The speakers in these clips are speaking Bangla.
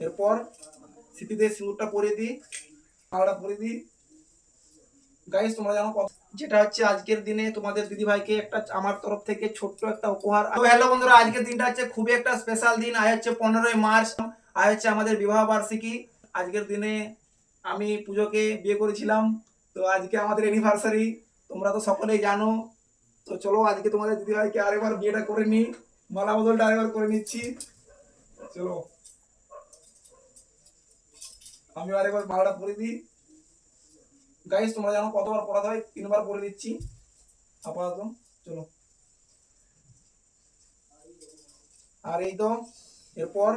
এরপর সিপিতে সিঁদুরটা পরিয়ে দিই, মালাটা পরিয়ে দিই। গাইস তোমরা জানো যেটা হচ্ছে আজকের দিনে তোমাদের দিদিভাইকে একটা আমার তরফ থেকে ছোট্ট একটা উপহার। তো হ্যালো বন্ধুরা, আজকের দিনটা হচ্ছে খুবই একটা স্পেশাল দিন। আজ হচ্ছে 15ই মার্চ, আজ হচ্ছে আমাদের বিবাহ বার্ষিকী। আজকের দিনে আমি পুজোকে বিয়ে করেছিলাম, তো আজকে আমাদের অ্যানিভার্সারি, তোমরা তো সকলেই জানো। তো চলো আজকে তোমাদের দিদিভাইকে আরেকবার বিয়েটা করে নিই, মালা বদলটা আরেকবার করে নিচ্ছি। চলো আমি আরেকবার মালাটা পরে দিই। গাইস তোমরা জানো কতবার পড়াতে হয়, 3বার পরে দিচ্ছি আপাতত। চলো, আর এই তো এরপর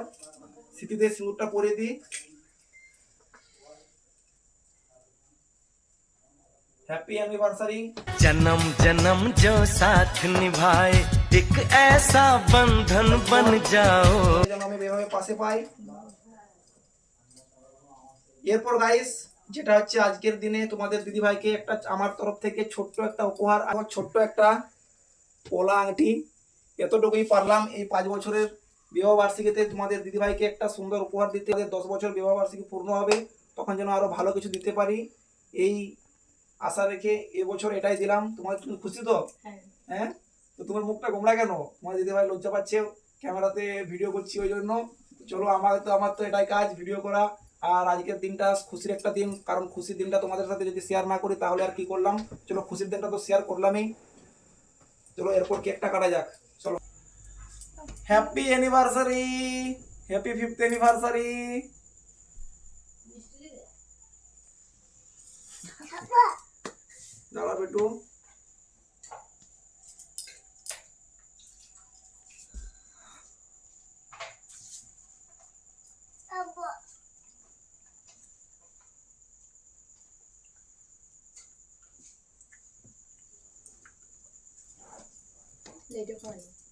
স্মৃতিতে সিঁদুরটা পরিয়ে দিই। Happy anniversary. जन्म जन्म जो साथ निभाए एक ऐसा बंधन बन जाओ। যেন আমি এভাবে পাশে পাই। এরপর গাইস যেটা হচ্ছে আজকের দিনে তোমাদের দিদিভাইকে একটা আমার তরফ থেকে ছোট্ট একটা উপহার, আমার ছোট্ট একটা পোলা আংটি। এতটুকুই পারলাম এই 5 বছরের বিবাহ বার্ষিকীতে তোমাদের দিদিভাইকে একটা সুন্দর উপহার দিতে। 10 বছর বিবাহ বার্ষিকী পূর্ণ হবে, তখন যেন আরো ভালো কিছু দিতে পারি এই আশা রেখে এবছর এটাই দিলাম। তোমার তুমি খুশি তো? হ্যাঁ। তো তোমার মুখটা গোমড়া কেন? তোমার দিদিভাই লজ্জা পাচ্ছে, ক্যামেরাতে ভিডিও করছি ওই জন্য। চলো আমার তো এটাই কাজ, ভিডিও করা। আর আজকের দিনটা খুশির একটা দিন, কারণ খুশির দিনটা তোমাদের সাথে যদি শেয়ার না করি তাহলে আর কি করলাম। চলো খুশির দিনটা তো শেয়ার করলামই। চলো এরপর কেকটা কাটা যাক। চলো, happy anniversary, happy 5th anniversary. দাঁড়া বেটু। Later for you.